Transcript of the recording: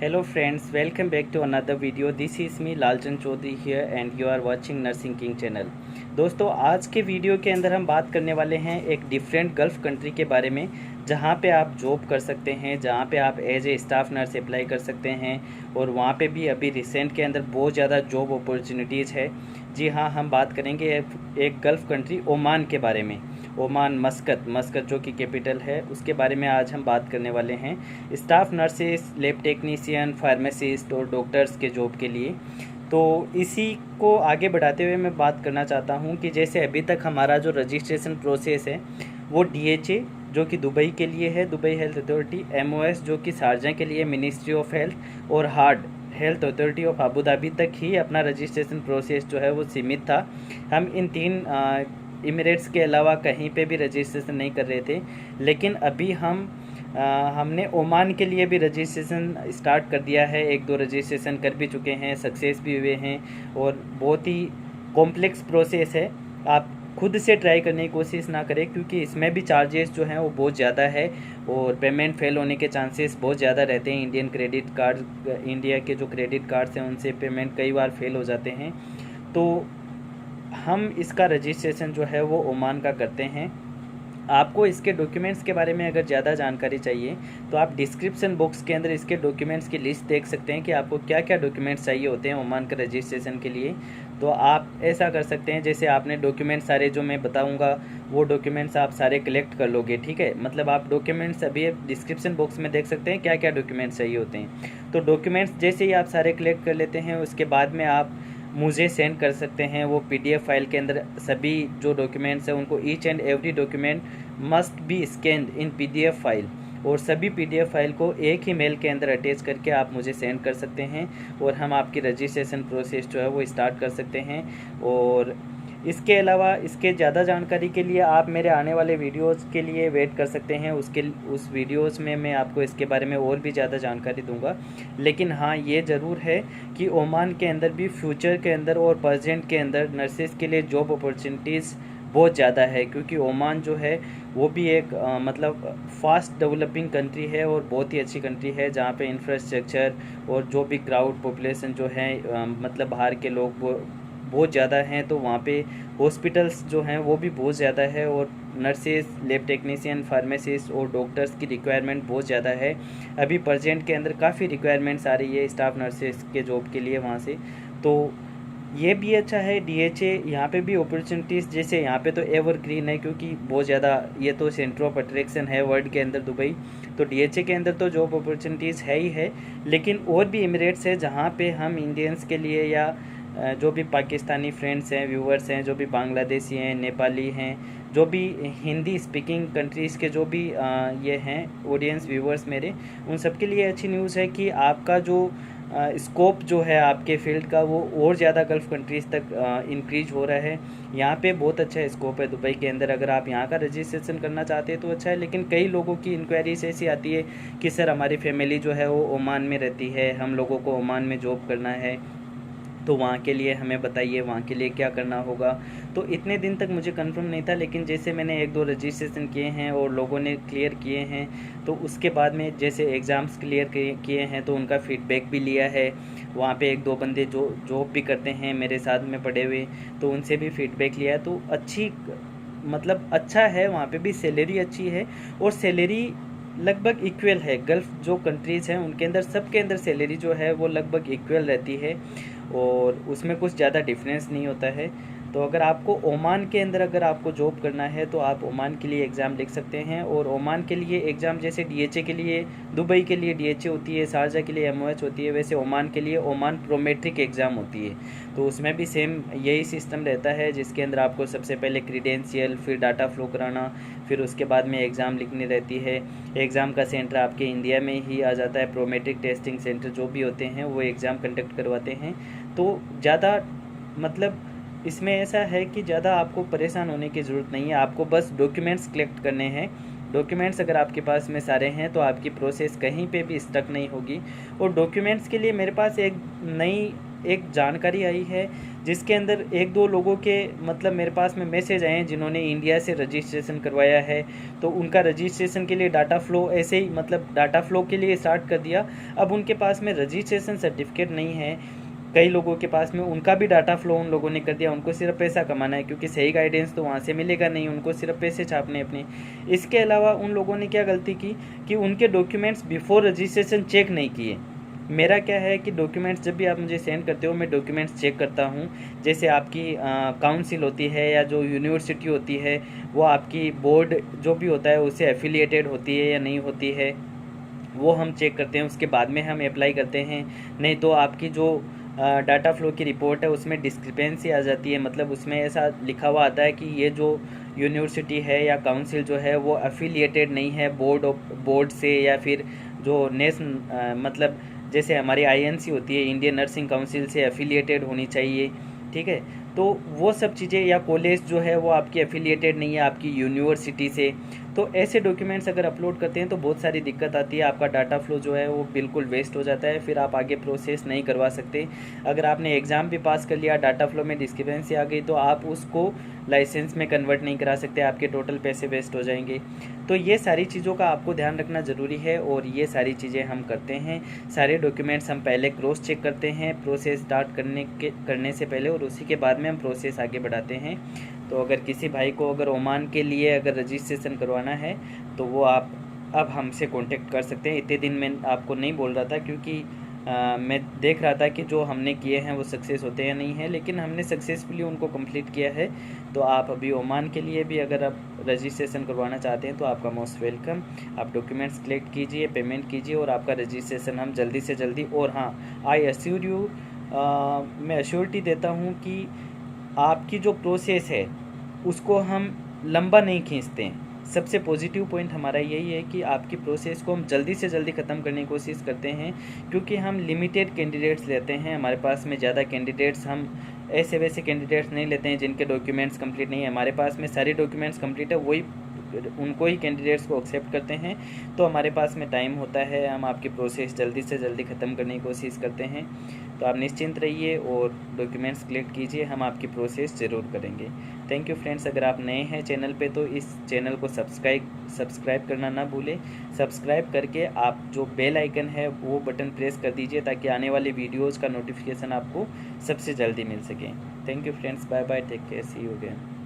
Hello friends, welcome back to another video. This is me Lalchand Chaudhary here and you are watching nursing king channel. दोस्तों, आज के video के अंदर हम बात करने वाले हैं एक डिफरेंट गल्फ़ कंट्री के बारे में, जहाँ पे आप जॉब कर सकते हैं, जहाँ पे आप as a staff nurse apply कर सकते हैं और वहाँ पे भी अभी रिसेंट के अंदर बहुत ज़्यादा जॉब अपॉर्चुनिटीज़ है। जी हाँ, हम बात करेंगे एक गल्फ़ कंट्री ओमान के बारे में। ओमान मस्कत जो कि कैपिटल है, उसके बारे में आज हम बात करने वाले हैं। Staff nurses, lab technician, pharmacist और डॉक्टर्स के जॉब के लिए। तो इसी को आगे बढ़ाते हुए मैं बात करना चाहता हूं कि जैसे अभी तक हमारा जो रजिस्ट्रेशन प्रोसेस है वो DHA जो कि दुबई के लिए है, दुबई हेल्थ अथॉरिटी, MOS जो कि शारजा के लिए मिनिस्ट्री ऑफ हेल्थ, और hard health authority of Abu Dhabi तक ही अपना रजिस्ट्रेशन प्रोसेस जो है वो सीमित था। हम इन तीन इमिरेट्स के अलावा कहीं पे भी रजिस्ट्रेशन नहीं कर रहे थे, लेकिन अभी हमने ओमान के लिए भी रजिस्ट्रेशन स्टार्ट कर दिया है। एक दो रजिस्ट्रेशन कर भी चुके हैं, सक्सेस भी हुए हैं और बहुत ही कॉम्प्लेक्स प्रोसेस है। आप खुद से ट्राई करने की कोशिश ना करें, क्योंकि इसमें भी चार्जेस जो हैं वो बहुत ज़्यादा है और पेमेंट फेल होने के चांसेस बहुत ज़्यादा रहते हैं। इंडिया के जो क्रेडिट कार्ड्स हैं उनसे पेमेंट कई बार फेल हो जाते हैं। तो हम इसका रजिस्ट्रेशन जो है वो ओमान का करते हैं। आपको इसके डॉक्यूमेंट्स के बारे में अगर ज़्यादा जानकारी चाहिए तो आप डिस्क्रिप्शन बॉक्स के अंदर इसके डॉक्यूमेंट्स की लिस्ट देख सकते हैं कि आपको क्या क्या डॉक्यूमेंट्स चाहिए होते हैं ओमान के रजिस्ट्रेशन के लिए। तो आप ऐसा कर सकते हैं, जैसे आपने डॉक्यूमेंट्स सारे जो मैं बताऊंगा वो डॉक्यूमेंट्स आप सारे कलेक्ट कर लोगे, ठीक है। मतलब आप डॉक्यूमेंट्स अभी डिस्क्रिप्शन बॉक्स में देख सकते हैं क्या क्या डॉक्यूमेंट्स चाहिए होते हैं। तो डॉक्यूमेंट्स जैसे ही आप सारे कलेक्ट कर लेते हैं, उसके बाद में आप मुझे सेंड कर सकते हैं वो PDF फाइल के अंदर सभी जो डॉक्यूमेंट्स हैं उनको each and every document must be scanned in PDF file, और सभी PDF फाइल को एक ही मेल के अंदर अटैच करके आप मुझे सेंड कर सकते हैं और हम आपकी रजिस्ट्रेशन प्रोसेस जो है वो स्टार्ट कर सकते हैं। और इसके अलावा इसके ज़्यादा जानकारी के लिए आप मेरे आने वाले वीडियोस के लिए वेट कर सकते हैं। उस वीडियोस में मैं आपको इसके बारे में और भी ज़्यादा जानकारी दूंगा। लेकिन हाँ, ये ज़रूर है कि ओमान के अंदर भी फ्यूचर के अंदर और प्रेजेंट के अंदर नर्सेज के लिए जॉब अपॉर्चुनिटीज़ बहुत ज़्यादा है, क्योंकि ओमान जो है वो भी एक मतलब फास्ट डेवलपिंग कंट्री है और बहुत ही अच्छी कंट्री है, जहाँ पे इंफ्रास्ट्रक्चर और जो भी क्राउड पॉपुलेशन जो है मतलब बाहर के लोग वो बहुत ज़्यादा हैं। तो वहाँ पे हॉस्पिटल्स जो हैं वो भी बहुत ज़्यादा है और नर्सेज, लैब टेक्नीशियन, फार्मासिस्ट और डॉक्टर्स की रिक्वायरमेंट बहुत ज़्यादा है। अभी प्रेजेंट के अंदर काफ़ी रिक्वायरमेंट्स आ रही है स्टाफ नर्सेज के जॉब के लिए वहाँ से। तो ये भी अच्छा है। DHA यहाँ पे भी अपॉर्चुनिटीज़, जैसे यहाँ पे तो एवरग्रीन है क्योंकि बहुत ज़्यादा ये तो सेंटर ऑफ अट्रैक्शन है वर्ल्ड के अंदर दुबई। तो DHA के अंदर तो जॉब अपॉर्चुनिटीज़ है ही है, लेकिन और भी इमिरेट्स है जहाँ पे हम इंडियंस के लिए या जो भी पाकिस्तानी फ्रेंड्स हैं, व्यूवर्स हैं, जो भी बांग्लादेशी हैं, नेपाली हैं, जो भी हिंदी स्पीकिंग कंट्रीज़ के जो भी ये हैं ऑडियंस व्यूवर्स मेरे, उन सब के लिए अच्छी न्यूज़ है कि आपका जो स्कोप जो है आपके फील्ड का वो और ज़्यादा गल्फ़ कंट्रीज़ तक इंक्रीज हो रहा है। यहाँ पे बहुत अच्छा स्कोप है दुबई के अंदर। अगर आप यहाँ का रजिस्ट्रेशन करना चाहते हैं तो अच्छा है, लेकिन कई लोगों की इंक्वायरीज ऐसी आती है कि सर हमारी फैमिली जो है वो ओमान में रहती है, हम लोगों को ओमान में जॉब करना है, तो वहाँ के लिए हमें बताइए वहाँ के लिए क्या करना होगा। तो इतने दिन तक मुझे कंफर्म नहीं था, लेकिन जैसे मैंने एक दो रजिस्ट्रेशन किए हैं और लोगों ने क्लियर किए हैं, तो उसके बाद में जैसे एग्ज़ाम्स क्लियर किए हैं तो उनका फीडबैक भी लिया है। वहाँ पे एक दो बंदे जो जॉब भी करते हैं मेरे साथ में पढ़े हुए, तो उनसे भी फीडबैक लिया है। तो अच्छी मतलब अच्छा है, वहाँ पे भी सैलरी अच्छी है और सैलरी लगभग इक्वल है। गल्फ़ जो कंट्रीज़ हैं उनके अंदर सबके अंदर सैलरी जो है वो लगभग इक्वल रहती है और उसमें कुछ ज़्यादा डिफरेंस नहीं होता है। तो अगर आपको ओमान के अंदर अगर आपको जॉब करना है तो आप ओमान के लिए एग्ज़ाम लिख सकते हैं। और ओमान के लिए एग्ज़ाम जैसे DHA के लिए दुबई के लिए DHA होती है, शारजा के लिए MOH होती है, वैसे ओमान के लिए ओमान प्रोमेट्रिक एग्ज़ाम होती है। तो उसमें भी सेम यही सिस्टम रहता है, जिसके अंदर आपको सबसे पहले क्रीडेंशियल, फिर डाटा फ्लो कराना, फिर उसके बाद में एग्ज़ाम लिखनी रहती है। एग्ज़ाम का सेंटर आपके इंडिया में ही आ जाता है। प्रोमेट्रिक टेस्टिंग सेंटर जो भी होते हैं वो एग्ज़ाम कंडक्ट करवाते हैं। तो ज़्यादा मतलब इसमें ऐसा है कि ज़्यादा आपको परेशान होने की ज़रूरत नहीं है, आपको बस डॉक्यूमेंट्स कलेक्ट करने हैं। डॉक्यूमेंट्स अगर आपके पास में सारे हैं तो आपकी प्रोसेस कहीं पे भी स्टक नहीं होगी। और डॉक्यूमेंट्स के लिए मेरे पास एक नई एक जानकारी आई है जिसके अंदर एक दो लोगों के मतलब मेरे पास में मैसेज आए हैं जिन्होंने इंडिया से रजिस्ट्रेशन करवाया है, तो उनका रजिस्ट्रेशन के लिए डाटा फ्लो ऐसे ही मतलब डाटा फ्लो के लिए स्टार्ट कर दिया। अब उनके पास में रजिस्ट्रेशन सर्टिफिकेट नहीं है, कई लोगों के पास में उनका भी डाटा फ्लो उन लोगों ने कर दिया। उनको सिर्फ पैसा कमाना है, क्योंकि सही गाइडेंस तो वहाँ से मिलेगा नहीं, उनको सिर्फ पैसे छापने अपने। इसके अलावा उन लोगों ने क्या गलती की कि उनके डॉक्यूमेंट्स बिफोर रजिस्ट्रेशन चेक नहीं किए। मेरा क्या है कि डॉक्यूमेंट्स जब भी आप मुझे सेंड करते हो मैं डॉक्यूमेंट्स चेक करता हूँ। जैसे आपकी काउंसिल होती है या जो यूनिवर्सिटी होती है वो आपकी बोर्ड जो भी होता है उससे एफिलिएटेड होती है या नहीं होती है, वो हम चेक करते हैं। उसके बाद में हम अप्लाई करते हैं। नहीं तो आपकी जो डाटा फ्लो की रिपोर्ट है उसमें डिस्क्रिपेंसी आ जाती है, मतलब उसमें ऐसा लिखा हुआ आता है कि ये जो यूनिवर्सिटी है या काउंसिल जो है वो एफिलिएटेड नहीं है बोर्ड से, या फिर जो मतलब जैसे हमारी आईएनसी होती है इंडियन नर्सिंग काउंसिल से एफिलिएटेड होनी चाहिए, ठीक है। तो वो सब चीज़ें, या कॉलेज जो है वो आपकी एफिलिएटेड नहीं है आपकी यूनिवर्सिटी से, तो ऐसे डॉक्यूमेंट्स अगर अपलोड करते हैं तो बहुत सारी दिक्कत आती है। आपका डाटा फ्लो जो है वो बिल्कुल वेस्ट हो जाता है, फिर आप आगे प्रोसेस नहीं करवा सकते। अगर आपने एग्ज़ाम भी पास कर लिया, डाटा फ्लो में डिस्क्रिपेंसी आ गई, तो आप उसको लाइसेंस में कन्वर्ट नहीं करा सकते, आपके टोटल पैसे वेस्ट हो जाएंगे। तो ये सारी चीज़ों का आपको ध्यान रखना ज़रूरी है, और ये सारी चीज़ें हम करते हैं। सारे डॉक्यूमेंट्स हम पहले क्रॉस चेक करते हैं प्रोसेस स्टार्ट करने से पहले, और उसी के बाद में हम प्रोसेस आगे बढ़ाते हैं। तो अगर किसी भाई को अगर ओमान के लिए अगर रजिस्ट्रेशन करवाना है तो वो आप अब हमसे कांटेक्ट कर सकते हैं। इतने दिन मैं आपको नहीं बोल रहा था, क्योंकि मैं देख रहा था कि जो हमने किए हैं वो सक्सेस होते या नहीं है, लेकिन हमने सक्सेसफुली उनको कंप्लीट किया है। तो आप अभी ओमान के लिए भी अगर आप रजिस्ट्रेशन करवाना चाहते हैं तो आपका मोस्ट वेलकम। आप डॉक्यूमेंट्स कलेक्ट कीजिए, पेमेंट कीजिए, और आपका रजिस्ट्रेशन हम जल्दी से जल्दी। और हाँ, आई अश्योर यू, मैं अश्योरिटी देता हूँ कि आपकी जो प्रोसेस है उसको हम लंबा नहीं खींचते हैं। सबसे पॉजिटिव पॉइंट हमारा यही है कि आपकी प्रोसेस को हम जल्दी से जल्दी ख़त्म करने की कोशिश करते हैं, क्योंकि हम लिमिटेड कैंडिडेट्स लेते हैं। हमारे पास में ज़्यादा कैंडिडेट्स, हम ऐसे वैसे कैंडिडेट्स नहीं लेते हैं जिनके डॉक्यूमेंट्स कंप्लीट नहीं है। हमारे पास में सारे डॉक्यूमेंट्स कंप्लीट है, वही उनको ही कैंडिडेट्स को एक्सेप्ट करते हैं। तो हमारे पास में टाइम होता है, हम आपकी प्रोसेस जल्दी से जल्दी ख़त्म करने की कोशिश करते हैं। तो आप निश्चिंत रहिए और डॉक्यूमेंट्स कलेक्ट कीजिए, हम आपकी प्रोसेस ज़रूर करेंगे। Thank you friends. अगर आप नए हैं चैनल पे तो इस चैनल को सब्सक्राइब करना ना भूलें। सब्सक्राइब करके आप जो बेल आइकन है वो बटन प्रेस कर दीजिए, ताकि आने वाली वीडियोज़ का नोटिफिकेशन आपको सबसे जल्दी मिल सके। Thank you friends, bye bye, take care, see you again.